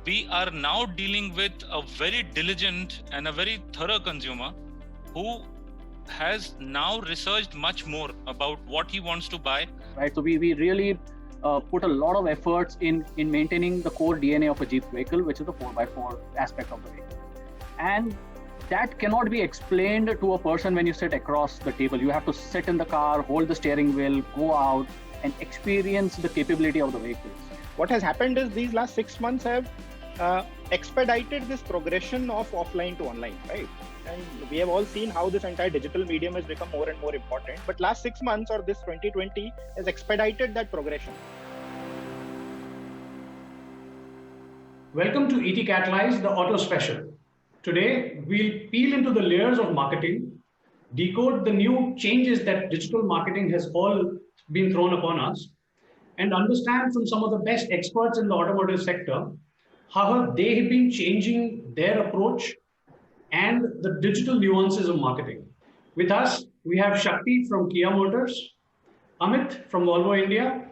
we are now dealing with a very diligent and a very thorough consumer who has now researched much more about what he wants to buy. Right, so we really put a lot of efforts in maintaining the core DNA of a Jeep vehicle, which is the 4x4 aspect of the vehicle. And that cannot be explained to a person when you sit across the table. You have to sit in the car, hold the steering wheel, go out and experience the capability of the vehicles. What has happened is these last 6 months have expedited this progression of offline to online, right? And we have all seen how this entire digital medium has become more and more important. But last 6 months or this 2020 has expedited that progression. Welcome to ET Catalyse, the Auto Special. Today, we'll peel into the layers of marketing, decode the new changes that digital marketing has all been thrown upon us, and understand from some of the best experts in the automotive sector how they have been changing their approach and the digital nuances of marketing. With us, we have Shakti from Kia Motors, Amit from Volvo India,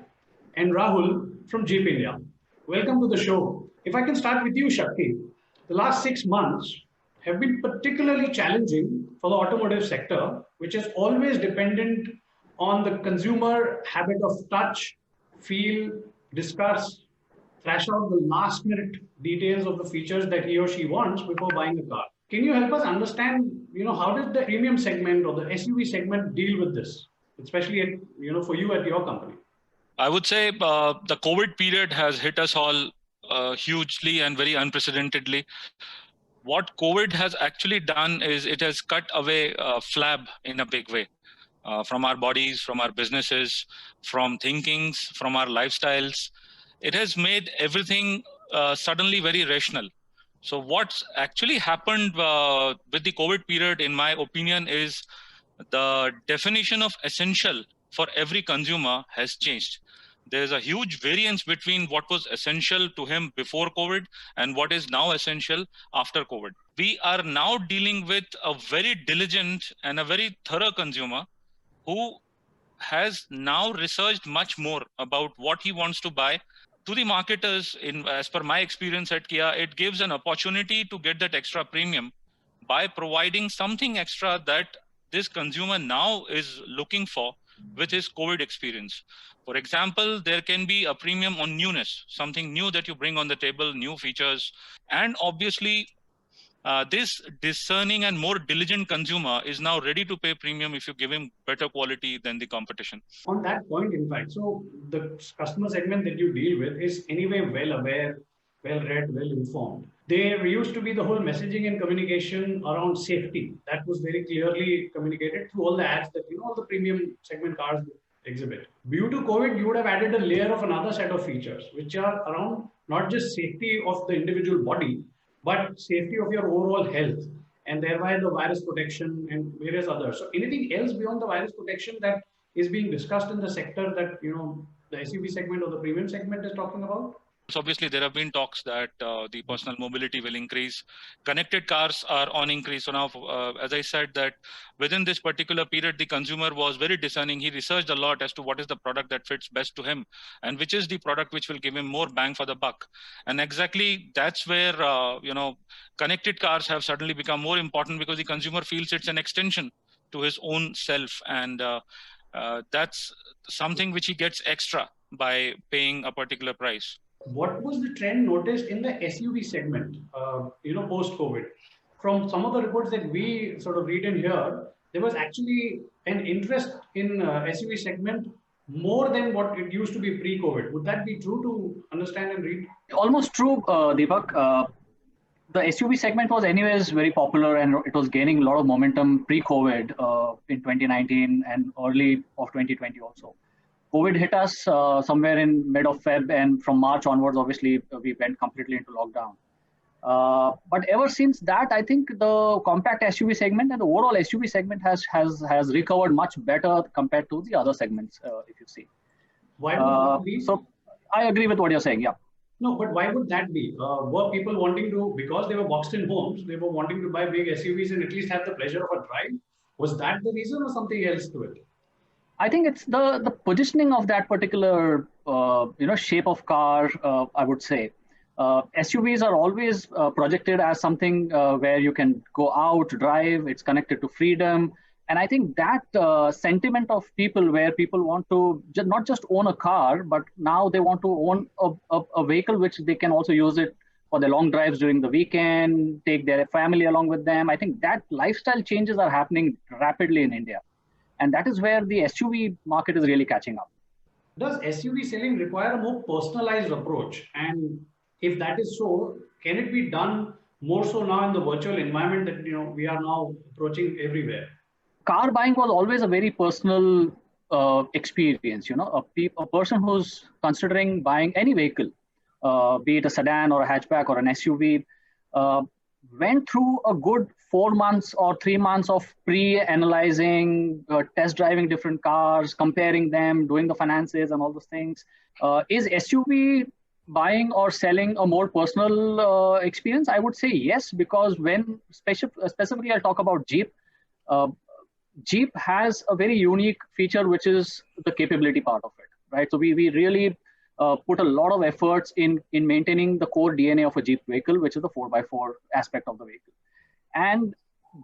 and Rahul from Jeep India. Welcome to the show. If I can start with you, Shakti, the last 6 months have been particularly challenging for the automotive sector, which is always dependent on the consumer habit of touch, feel, discuss, thrash out the last minute details of the features that he or she wants before buying a car. Can you help us understand, how does the premium segment or the SUV segment deal with this, especially for you at your company? I would say the COVID period has hit us all hugely and very unprecedentedly. What COVID has actually done is it has cut away flab in a big way from our bodies, from our businesses, from thinkings, from our lifestyles. It has made everything suddenly very rational. So what's actually happened with the COVID period, in my opinion, is the definition of essential for every consumer has changed. There's a huge variance between what was essential to him before COVID and what is now essential after COVID. We are now dealing with a very diligent and a very thorough consumer who has now researched much more about what he wants to buy. To the marketers, as per my experience at Kia, it gives an opportunity to get that extra premium by providing something extra that this consumer now is looking for with his COVID experience. For example, there can be a premium on newness, something new that you bring on the table, new features. And obviously, this discerning and more diligent consumer is now ready to pay premium if you give him better quality than the competition. On that point, in fact, so the customer segment that you deal with is anyway well aware, well read, well informed. There used to be the whole messaging and communication around safety. That was very clearly communicated through all the ads that all the premium segment cars exhibit. Due to COVID, you would have added a layer of another set of features, which are around not just safety of the individual body, but safety of your overall health, and thereby the virus protection and various others. So anything else beyond the virus protection that is being discussed in the sector that the SUV segment or the premium segment is talking about? So obviously, there have been talks that the personal mobility will increase. Connected cars are on increase. So now, as I said, that within this particular period, the consumer was very discerning. He researched a lot as to what is the product that fits best to him and which is the product which will give him more bang for the buck. And exactly that's where, connected cars have suddenly become more important because the consumer feels it's an extension to his own self. And that's something which he gets extra by paying a particular price. What was the trend noticed in the SUV segment, post-COVID? From some of the reports that we sort of read in here, there was actually an interest in SUV segment more than what it used to be pre-COVID. Would that be true to understand and read? Almost true, Deepak. The SUV segment was anyways very popular and it was gaining a lot of momentum pre-COVID in 2019 and early of 2020 also. COVID hit us somewhere in mid of Feb, and from March onwards, obviously, we went completely into lockdown. But ever since that, I think the compact SUV segment and the overall SUV segment has recovered much better compared to the other segments, if you see. Why would that be? So I agree with what you're saying, yeah. No, but why would that be? Were people wanting to, because they were boxed in homes, they were wanting to buy big SUVs and at least have the pleasure of a drive? Was that the reason or something else to it? I think it's the positioning of that particular shape of car, I would say. SUVs are always projected as something where you can go out, drive, it's connected to freedom. And I think that sentiment of people where people want to not just own a car, but now they want to own a vehicle which they can also use it for their long drives during the weekend, take their family along with them. I think that lifestyle changes are happening rapidly in India. And that is where the SUV market is really catching up. Does SUV selling require a more personalized approach? And if that is so, can it be done more so now in the virtual environment that we are now approaching everywhere? Car buying was always a very personal experience. A person who's considering buying any vehicle, be it a sedan or a hatchback or an SUV, went through a good 4 months or 3 months of pre-analyzing, test driving different cars, comparing them, doing the finances and all those things. Is SUV buying or selling a more personal experience? I would say yes, because when specifically I'll talk about Jeep. Jeep has a very unique feature, which is the capability part of it, right? So we really put a lot of efforts in maintaining the core DNA of a Jeep vehicle, which is the 4x4 aspect of the vehicle. And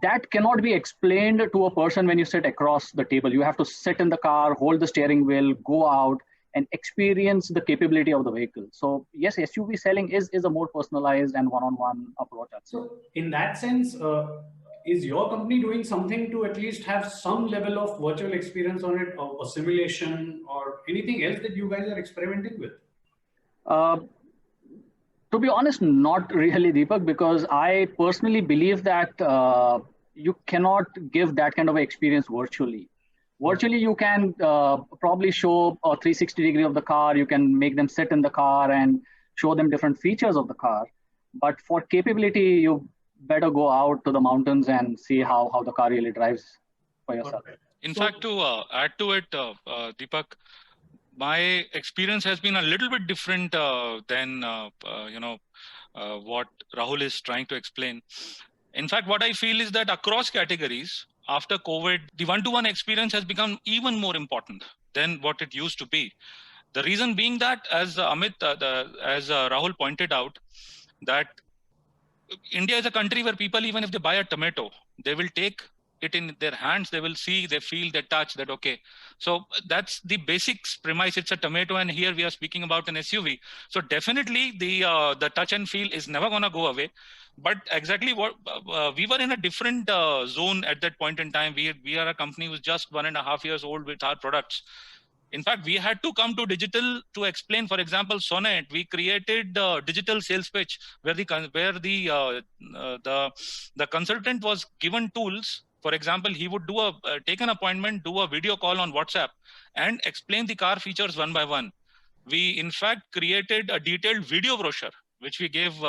that cannot be explained to a person when you sit across the table. You have to sit in the car, hold the steering wheel, go out and experience the capability of the vehicle. So yes, SUV selling is a more personalized and one-on-one approach. So in that sense, is your company doing something to at least have some level of virtual experience on it, or simulation, or anything else that you guys are experimenting with? To be honest, not really, Deepak, because I personally believe that you cannot give that kind of experience virtually. Virtually, you can probably show a 360 degree of the car. You can make them sit in the car and show them different features of the car. But for capability, you better go out to the mountains and see how the car really drives for yourself. Okay. In fact, to add to it, Deepak, my experience has been a little bit different than what Rahul is trying to explain. In fact, what I feel is that across categories, after COVID, the one-to-one experience has become even more important than what it used to be. The reason being that, as Amit, as Rahul pointed out, that India is a country where people, even if they buy a tomato, they will take it in their hands, they will see, they feel, they touch that, okay. So that's the basics premise. It's a tomato, and here we are speaking about an SUV. So definitely the touch and feel is never going to go away. But exactly what we were in a different zone at that point in time. We are a company who's just 1.5 years old with our products. In fact, we had to come to digital to explain. For example, Sonnet, we created digital sales pitch where the consultant was given tools. For example, he would take an appointment, do a video call on WhatsApp, and explain the car features one by one. We in fact created a detailed video brochure, which we gave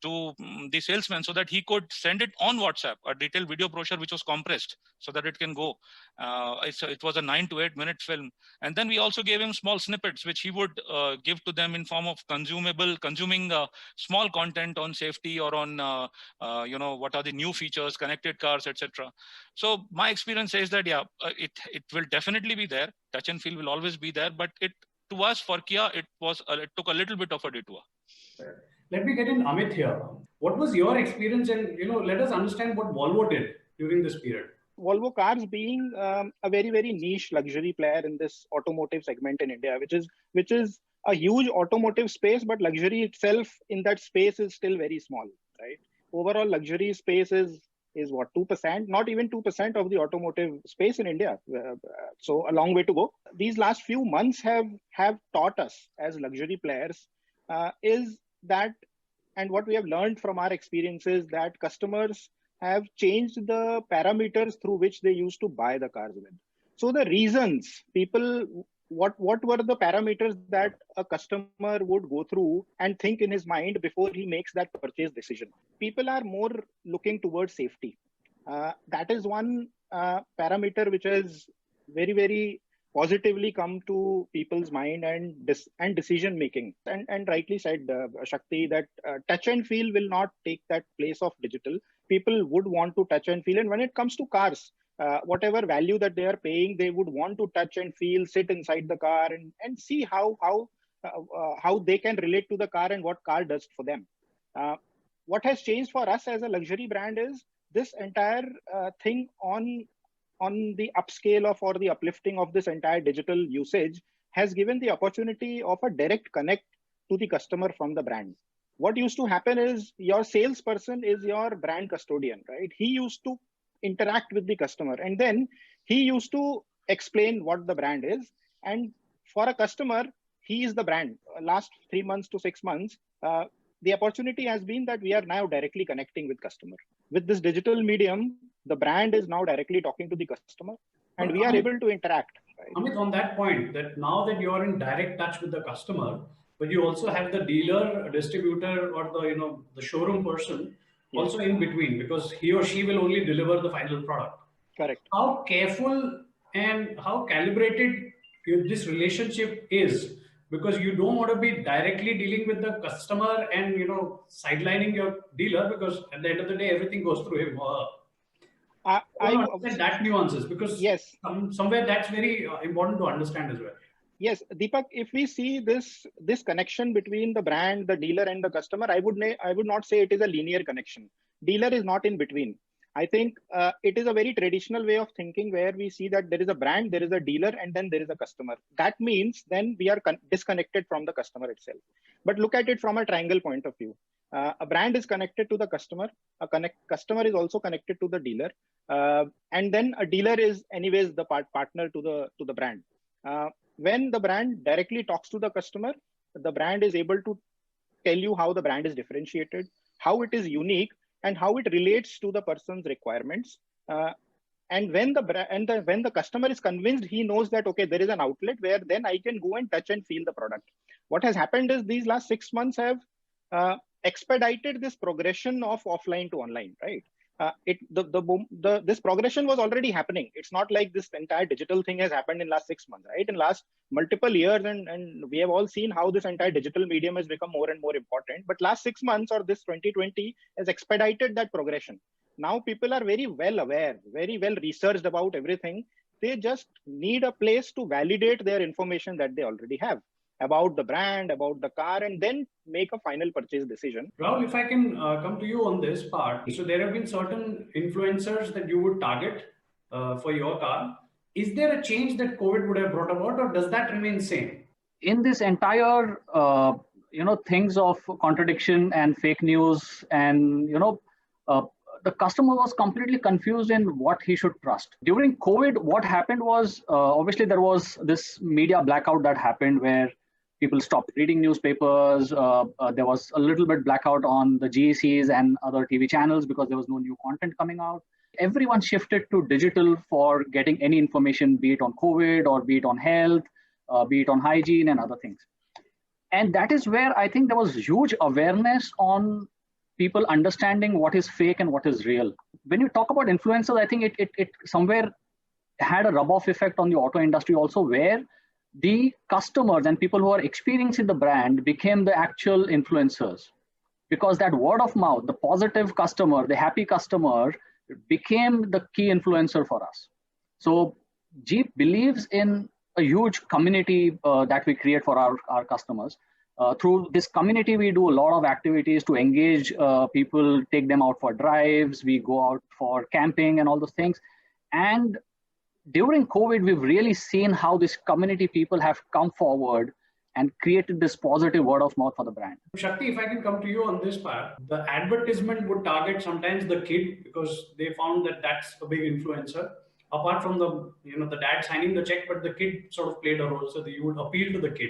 to the salesman so that he could send it on WhatsApp, a detailed video brochure which was compressed so that it can go. It was a 9 to 8 minute film. And then we also gave him small snippets which he would give to them in form of consuming small content on safety or on what are the new features, connected cars, etc. So my experience says that it will definitely be there. Touch and feel will always be there, but to us, for Kia, it took a little bit of a detour. Let me get in Amit here. What was your experience, and let us understand what Volvo did during this period. Volvo Cars being a very, very niche luxury player in this automotive segment in India, which is a huge automotive space, but luxury itself in that space is still very small, right? Overall luxury space is what, 2%, not even 2% of the automotive space in India. So a long way to go. These last few months have taught us as luxury players is that, and what we have learned from our experiences, that customers have changed the parameters through which they used to buy the cars with. So the reasons what were the parameters that a customer would go through and think in his mind before he makes that purchase decision? People are more looking towards safety. That is one parameter which has very, very positively come to people's mind and decision making. And rightly said, Shakti, that touch and feel will not take that place of digital. People would want to touch and feel. And when it comes to cars, whatever value that they are paying, they would want to touch and feel, sit inside the car and see how how they can relate to the car and what car does for them. What has changed for us as a luxury brand is this entire thing on the upscale of or the uplifting of this entire digital usage has given the opportunity of a direct connect to the customer from the brand. What used to happen is your salesperson is your brand custodian, right? He used to interact with the customer and then he used to explain what the brand is. And for a customer, he is the brand. Last 3 months to 6 months, the opportunity has been that we are now directly connecting with customer. With this digital medium, the brand is now directly talking to the customer and we are able to interact. Right? Amit, on that point, that now that you are in direct touch with the customer, but you also have the dealer, distributor, or the showroom person also in between, because he or she will only deliver the final product. Correct. How careful and how calibrated this relationship is, because you don't want to be directly dealing with the customer and sidelining your dealer, because at the end of the day everything goes through him or her. I understand that nuances, because yes, somewhere that's very important to understand as well. Yes, Deepak, if we see this connection between the brand, the dealer, and the customer, I would not say it is a linear connection. Dealer is not in between. I think it is a very traditional way of thinking where we see that there is a brand, there is a dealer, and then there is a customer. That means then we are disconnected from the customer itself. But look at it from a triangle point of view. A brand is connected to the customer, customer is also connected to the dealer, and then a dealer is anyways the partner to the brand. When the brand directly talks to the customer, the brand is able to tell you how the brand is differentiated, how it is unique, and how it relates to the person's requirements. And when the customer is convinced, he knows that, okay, there is an outlet where then I can go and touch and feel the product. What has happened is these last 6 months have expedited this progression of offline to online, right? This progression was already happening. It's not like this entire digital thing has happened in last 6 months, right? In last multiple years, and we have all seen how this entire digital medium has become more and more important. But last 6 months or this 2020 has expedited that progression. Now people are very well aware, very well researched about everything. They just need a place to validate their information that they already have about the brand, about the car, and then make a final purchase decision. Rahul, if I can come to you on this part. So there have been certain influencers that you would target for your car. Is there a change that COVID would have brought about, or does that remain same? In this entire, things of contradiction and fake news and, the customer was completely confused in what he should trust. During COVID, what happened was, obviously there was this media blackout that happened where people stopped reading newspapers. There was a little bit blackout on the GECs and other TV channels because there was no new content coming out. Everyone shifted to digital for getting any information, be it on COVID or be it on health, be it on hygiene and other things. And that is where I think there was huge awareness on people understanding what is fake and what is real. When you talk about influencers, I think it somewhere had a rub-off effect on the auto industry also, where the customers and people who are experiencing the brand became the actual influencers, because that word of mouth, the positive customer, the happy customer became the key influencer for us. So Jeep believes in a huge community that we create for our customers. Through this community, we do a lot of activities to engage people, take them out for drives, we go out for camping and all those things. And during COVID, we've really seen how this community people have come forward and created this positive word of mouth for the brand. Shakti, if I can come to you on this part, the advertisement would target sometimes the kid because they found that that's a big influencer. Apart from the dad signing the check, but the kid sort of played a role, so you would appeal to the kid.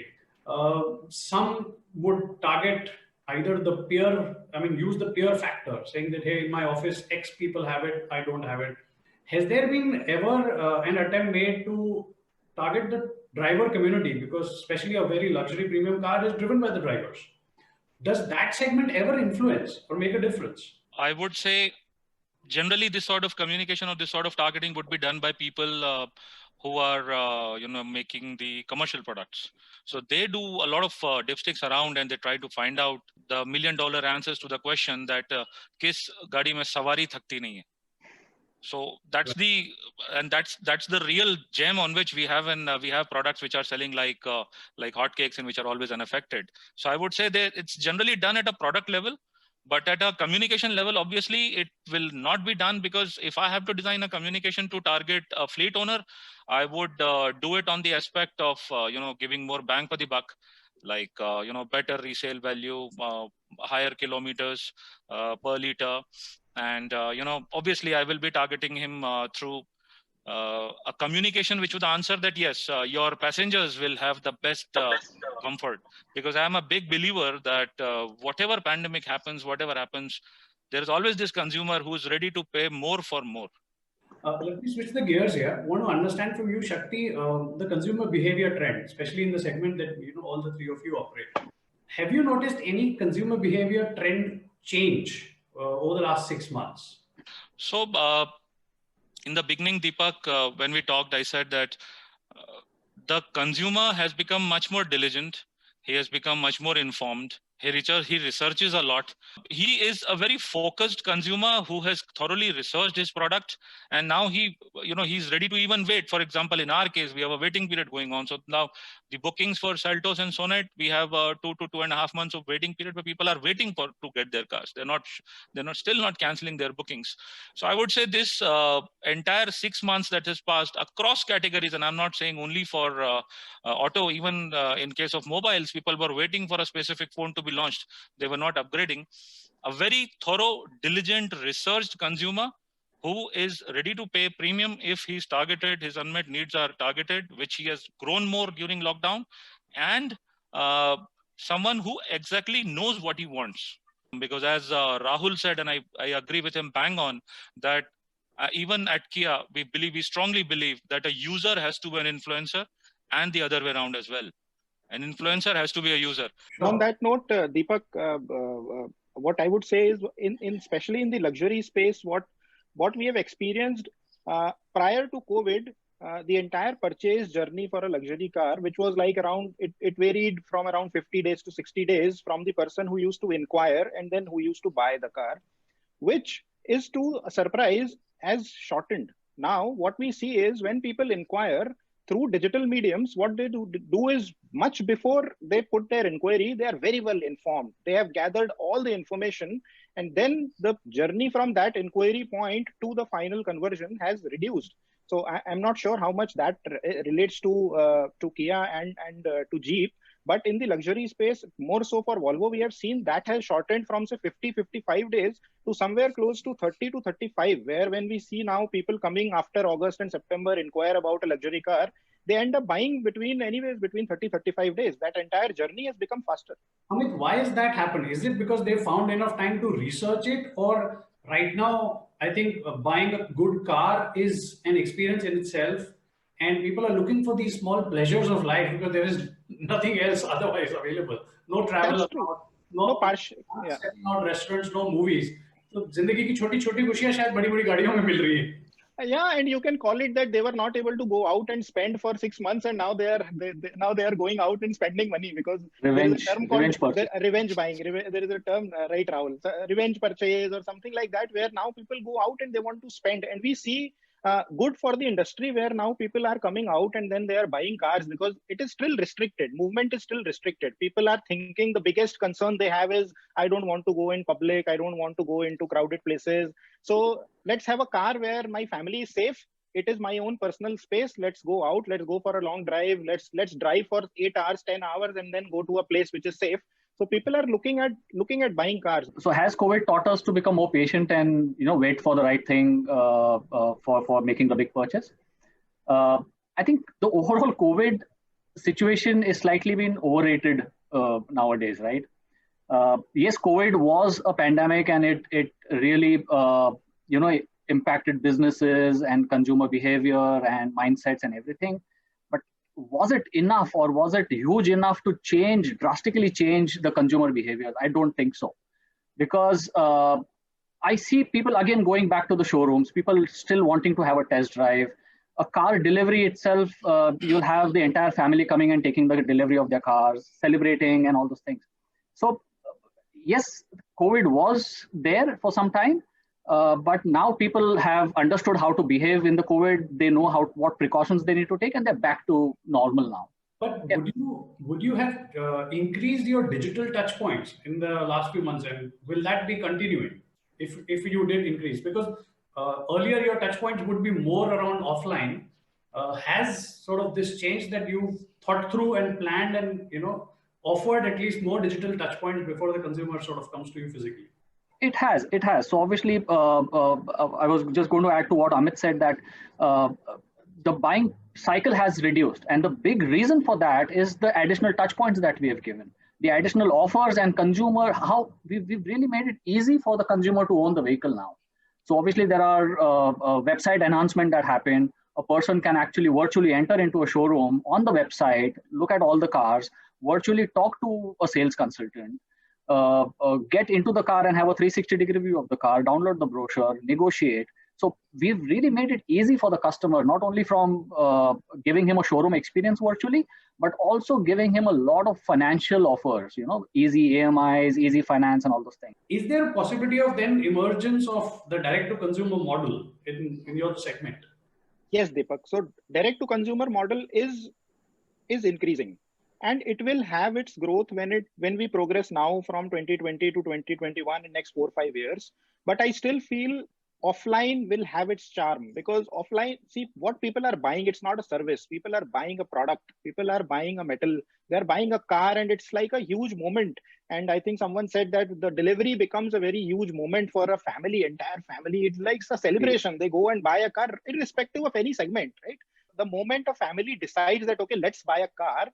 Some would target either the peer, use the peer factor, saying that, hey, in my office, X people have it, I don't have it. Has there been ever an attempt made to target the driver community? Because especially a very luxury premium car is driven by the drivers. Does that segment ever influence or make a difference? I would say generally this sort of communication or this sort of targeting would be done by people who are, making the commercial products. So they do a lot of dipsticks around and they try to find out the $1 million answers to the question that kis gaadi mein sawari thakti nahi hai. So that's the real gem on which we have, and we have products which are selling like hotcakes and which are always unaffected. So I would say that it's generally done at a product level, but at a communication level, obviously it will not be done, because if I have to design a communication to target a fleet owner, I would do it on the aspect of giving more bang for the buck, like better resale value, higher kilometers per liter. And obviously I will be targeting him through a communication which would answer that, yes, your passengers will have the best comfort, because I am a big believer that whatever pandemic happens, whatever happens, there is always this consumer who is ready to pay more for more. Let me switch the gears here. Want to understand from you, Shakti, the consumer behavior trend, especially in the segment that all the three of you operate. Have you noticed any consumer behavior trend change over the last 6 months? So in the beginning, Deepak, when we talked, I said that the consumer has become much more diligent. He has become much more informed. He researches a lot. He is a very focused consumer who has thoroughly researched his product, and now he's ready to even wait. For example, in our case, we have a waiting period going on. So now the bookings for Seltos and Sonet, we have 2 to 2.5 months of waiting period where people are waiting to get their cars. They're still not canceling their bookings. So I would say this entire 6 months that has passed across categories, and I'm not saying only for auto, even in case of mobiles, people were waiting for a specific phone to be launched. They were not upgrading. A very thorough, diligent, researched consumer who is ready to pay premium if he's targeted, his unmet needs are targeted, which he has grown more during lockdown, and someone who exactly knows what he wants. Because as Rahul said, and I agree with him bang on, that even at Kia, we strongly believe that a user has to be an influencer, and the other way around as well. An influencer has to be a user. On that note, Deepak, what I would say is, especially in the luxury space, what we have experienced prior to COVID, the entire purchase journey for a luxury car, which was like it varied from around 50 days to 60 days from the person who used to inquire and then who used to buy the car, which is to a surprise has shortened. Now, what we see is when people inquire through digital mediums, what they do is much before they put their inquiry, they are very well informed. They have gathered all the information, and then the journey from that inquiry point to the final conversion has reduced. So I'm not sure how much that relates to Kia and to Jeep. But in the luxury space, more so for Volvo, we have seen that has shortened from say 50, 55 days to somewhere close to 30 to 35, where when we see now people coming after August and September inquire about a luxury car, they end up buying between 30, 35 days. That entire journey has become faster. Amit, why has that happened? Is it because they found enough time to research it, or right now, I think buying a good car is an experience in itself, and people are looking for these small pleasures of life because there is nothing else otherwise available. No travel, no restaurants, no movies. So जिंदगी की छोटी-छोटी खुशियां शायद बड़ी-बड़ी गाड़ियों में मिल रही है. Yeah, and you can call it that they were not able to go out and spend for 6 months, and now they are going out and spending money because revenge buying. There is a term, right, Rahul? So, revenge purchase or something like that, where now people go out and they want to spend, and we see good for the industry where now people are coming out and then they are buying cars because it is still restricted. Movement is still restricted. People are thinking the biggest concern they have is, I don't want to go in public. I don't want to go into crowded places. So let's have a car where my family is safe. It is my own personal space. Let's go out. Let's go for a long drive. Let's drive for 8 hours, 10 hours, and then go to a place which is safe. So people are looking at buying cars. So has COVID taught us to become more patient and wait for the right thing for making the big purchase? I think the overall COVID situation is slightly been overrated nowadays, right? Yes, COVID was a pandemic and it really impacted businesses and consumer behavior and mindsets and everything. But was it enough, or was it huge enough to drastically change the consumer behavior? I don't think so, because I see people again going back to the showrooms, people still wanting to have a test drive. A car delivery itself, you'll have the entire family coming and taking the delivery of their cars, celebrating and all those things. So yes, COVID was there for some time, But now people have understood how to behave in the COVID. They know what precautions they need to take, and they're back to normal now. But Yeah. would you have increased your digital touch points in the last few months, and will that be continuing if you did increase? Because earlier your touch points would be more around offline. Has sort of this changed that you thought through and planned and offered at least more digital touch points before the consumer sort of comes to you physically? It has. It has. So obviously, I was just going to add to what Amit said, that uh, the buying cycle has reduced, and the big reason for that is the additional touch points that we have given, the additional offers and consumer. How we've really made it easy for the consumer to own the vehicle now. So obviously, there are website enhancement that happen. A person can actually virtually enter into a showroom on the website, look at all the cars, virtually talk to a sales consultant, get into the car and have a 360-degree view of the car, download the brochure, negotiate. So we've really made it easy for the customer, not only from giving him a showroom experience virtually, but also giving him a lot of financial offers, easy AMIs, easy finance, and all those things. Is there a possibility of then emergence of the direct to consumer model in your segment? Yes, Deepak. So direct to consumer model is increasing, and it will have its growth when we progress now from 2020 to 2021 in next 4 or 5 years. But I still feel offline will have its charm, because offline, see what people are buying, it's not a service. People are buying a product, people are buying a metal, they're buying a car, and it's like a huge moment. And I think someone said that the delivery becomes a very huge moment for a family, entire family. It's like a celebration. They go and buy a car irrespective of any segment, right? The moment a family decides that, okay, let's buy a car,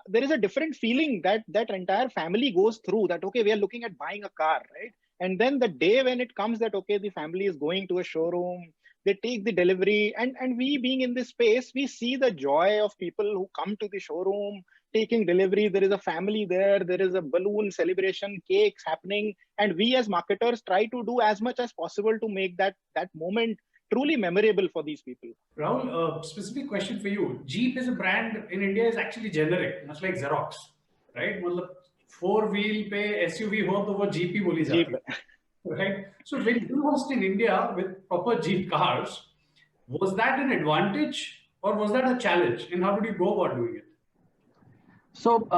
there is a different feeling that entire family goes through, that okay, we are looking at buying a car, right? And then the day when it comes that okay, the family is going to a showroom, they take the delivery, and we being in this space, we see the joy of people who come to the showroom taking delivery. There is a family there is a balloon celebration, cakes happening, and we as marketers try to do as much as possible to make that moment truly memorable for these people. Rahul, a specific question for you. Jeep is a brand in India is actually generic, much like Xerox, right? मतलब four wheel पे SUV हो तो वो Jeep ही बोली जाती है, right? So when you launched in India with proper Jeep cars, was that an advantage or was that a challenge? And how did you go about doing it? So,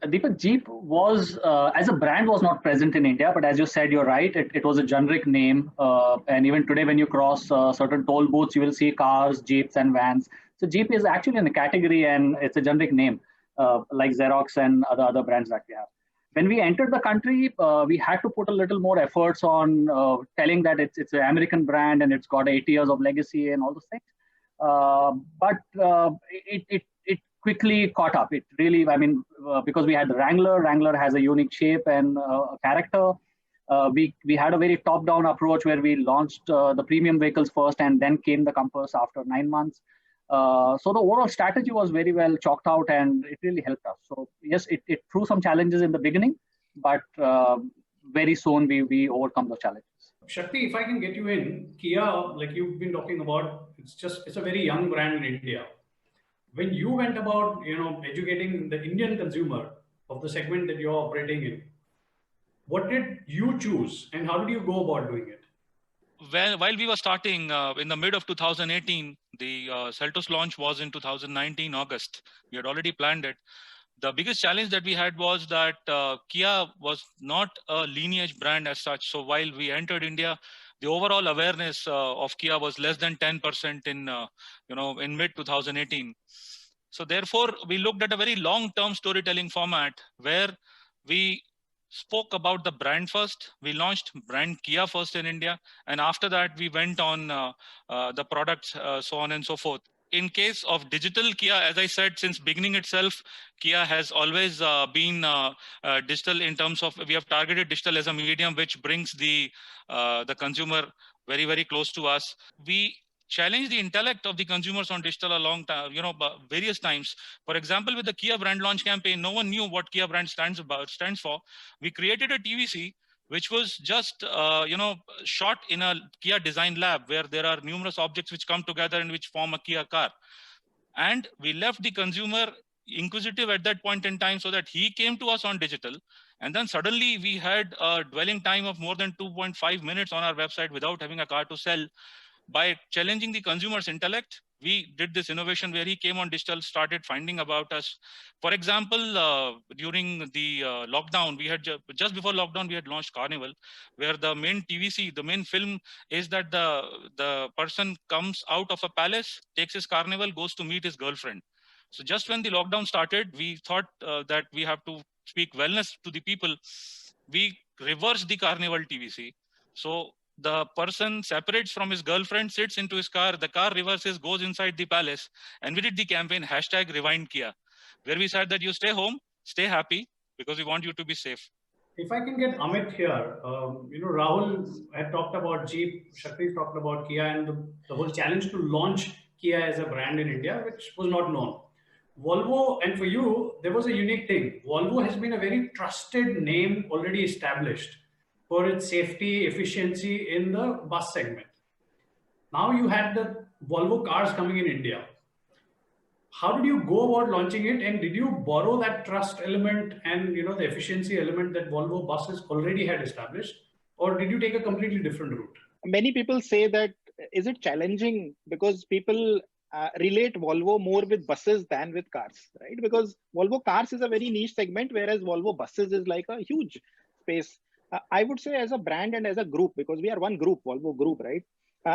Deepak, Jeep was, as a brand, was not present in India, but as you said, you're right. It was a generic name, and even today, when you cross certain toll booths, you will see cars, Jeeps, and vans. So, Jeep is actually in a category, and it's a generic name, like Xerox and other brands that we have. When we entered the country, we had to put a little more efforts on telling that it's an American brand and it's got 80 years of legacy and all those things. But it quickly caught up. It really, because we had the Wrangler. Wrangler has a unique shape and a character. We had a very top-down approach where we launched the premium vehicles first, and then came the Compass after 9 months. So the overall strategy was very well chalked out, and it really helped us. So yes, it threw some challenges in the beginning, but very soon we overcome those challenges. Shakti, if I can get you in, Kia, like you've been talking about, it's a very young brand in India. When you went about, educating the Indian consumer of the segment that you're operating in, what did you choose and how did you go about doing it? Well, while we were starting in the mid of 2018, the Seltos launch was in 2019 August. We had already planned it. The biggest challenge that we had was that Kia was not a lineage brand as such. So while we entered India, the overall awareness of Kia was less than 10% in mid 2018. So therefore, we looked at a very long-term storytelling format where we spoke about the brand first. We launched brand Kia first in India, and after that we went on the products, so on and so forth. In case of digital Kia, as I said, since beginning itself, Kia has always been digital in terms of we have targeted digital as a medium which brings the consumer very, very close to us. We challenge the intellect of the consumers on digital a long time, various times. For example, with the Kia brand launch campaign, no one knew what Kia brand stands for. We created a TVC which was just shot in a Kia design lab where there are numerous objects which come together and which form a Kia car. And we left the consumer inquisitive at that point in time, so that he came to us on digital. And then suddenly we had a dwelling time of more than 2.5 minutes on our website without having a car to sell. By challenging the consumer's intellect, we did this innovation where he came on digital, started finding about us. For example, during the lockdown, we had just before lockdown, we had launched Carnival, where the main TVC, the main film is that the person comes out of a palace, takes his Carnival, goes to meet his girlfriend. So just when the lockdown started, we thought that we have to speak wellness to the people. We reversed the Carnival TVC. So the person separates from his girlfriend, sits into his car, the car reverses, goes inside the palace. And we did the campaign #Rewind Kia, where we said that you stay home, stay happy, because we want you to be safe. If I can get Amit here, Rahul had talked about Jeep, Shakti talked about Kia, and the whole challenge to launch Kia as a brand in India, which was not known. Volvo, and for you, there was a unique thing. Volvo has been a very trusted name already established for its safety, efficiency in the bus segment. Now you had the Volvo cars coming in India. How did you go about launching it, and did you borrow that trust element and the efficiency element that Volvo buses already had established, or did you take a completely different route? Many people say that, is it challenging because people relate Volvo more with buses than with cars, right? Because Volvo cars is a very niche segment, whereas Volvo buses is like a huge space. I would say as a brand and as a group, because we are one group, Volvo Group, right?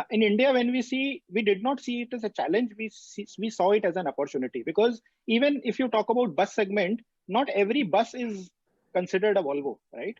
In India, when we did not see it as a challenge, we saw it as an opportunity. Because even if you talk about bus segment, not every bus is considered a Volvo, right?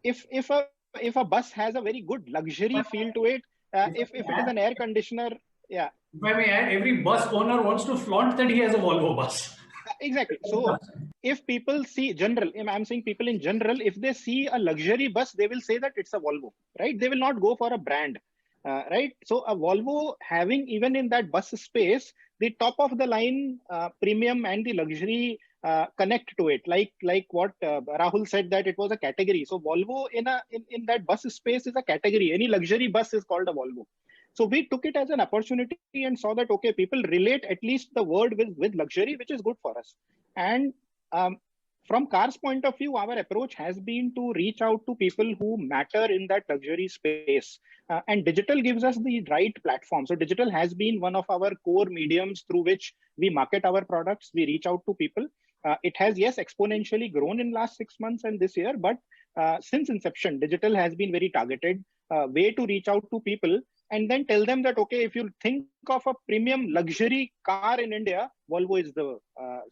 If a bus has a very good luxury feel to it, if it is an air conditioner, yeah. If I may add, every bus owner wants to flaunt that he has a Volvo bus. Exactly. So if people see I'm saying people in general, if they see a luxury bus, they will say that it's a Volvo, right? They will not go for a brand, right? So a Volvo having, even in that bus space, the top of the line premium and the luxury connect to it, like what Rahul said, that it was a category. So Volvo in that bus space is a category. Any luxury bus is called a Volvo. So we took it as an opportunity and saw that, okay, people relate at least the word with luxury, which is good for us. And from cars point of view, our approach has been to reach out to people who matter in that luxury space. And digital gives us the right platform. So digital has been one of our core mediums through which we market our products. We reach out to people. It has, yes, exponentially grown in last 6 months and this year, but since inception, digital has been very targeted way to reach out to people and then tell them that, okay, if you think of a premium luxury car in India, Volvo is the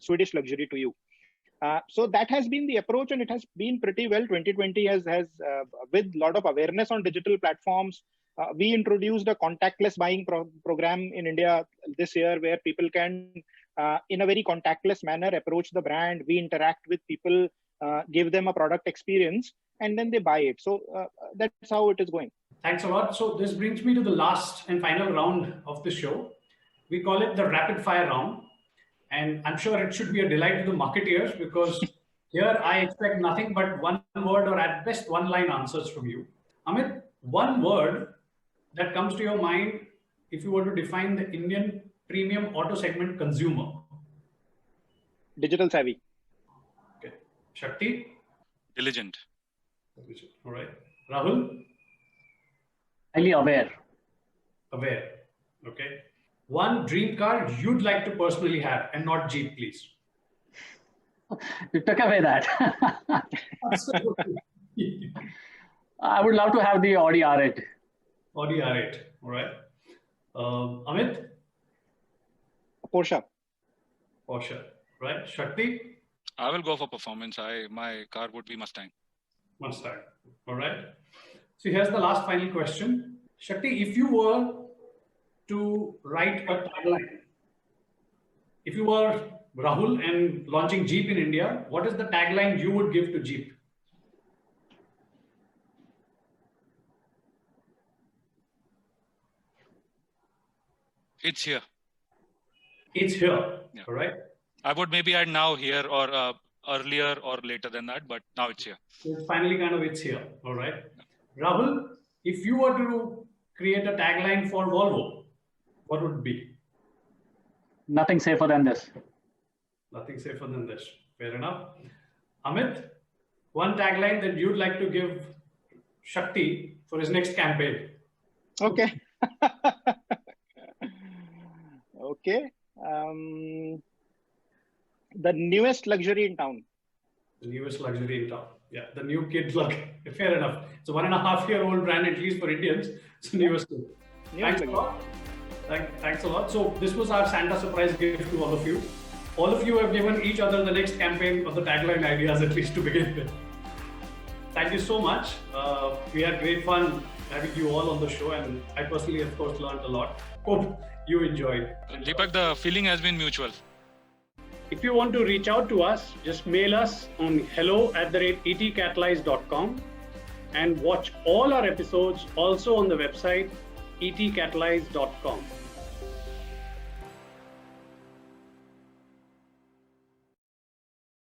Swedish luxury to you. So that has been the approach, and it has been pretty well. 2020 has with a lot of awareness on digital platforms. We introduced a contactless buying program in India this year, where people can, in a very contactless manner, approach the brand. We interact with people, give them a product experience, and then they buy it. So that's how it is going. Thanks a lot. So this brings me to the last and final round of the show. We call it the rapid fire round. And I'm sure it should be a delight to the marketeers, because here I expect nothing but one word, or at best one line answers from you. Amit, one word that comes to your mind if you were to define the Indian premium auto segment consumer. Digital savvy. Okay. Shakti? Diligent. All right. Rahul? Highly aware. Aware. Okay. One dream car you'd like to personally have, and not Jeep, please. You took away that. I would love to have the Audi R8. Audi R8. All right. Amit? Porsche. Porsche. Right. Shakti? I will go for performance. My car would be Mustang. Mustang. All right. So here's the last final question. Shakti, if you were to write a tagline, if you were Rahul and launching Jeep in India, what is the tagline you would give to Jeep? It's here. It's here. Yeah. All right. I would maybe add now, here, or earlier or later than that, but now it's here. So it's finally kind of it's here. All right. Rahul, if you were to create a tagline for Volvo, what would it be? Nothing safer than this. Nothing safer than this. Fair enough. Amit, one tagline that you'd like to give Shakti for his next campaign. Okay. Okay. The newest luxury in town. The newest luxury in town. Yeah, the new kid look. Fair enough. It's a 1.5-year-old brand, at least for Indians. It's the newest thing. Thanks a lot. Thanks a lot. So this was our Santa surprise gift to all of you. All of you have given each other the next campaign of the tagline ideas, at least to begin with. Thank you so much. We had great fun having you all on the show, and I personally, of course, learned a lot. Hope you enjoyed. Deepak, the feeling has been mutual. If you want to reach out to us, just mail us on hello@etcatalyse.com and watch all our episodes also on the website etcatalyse.com.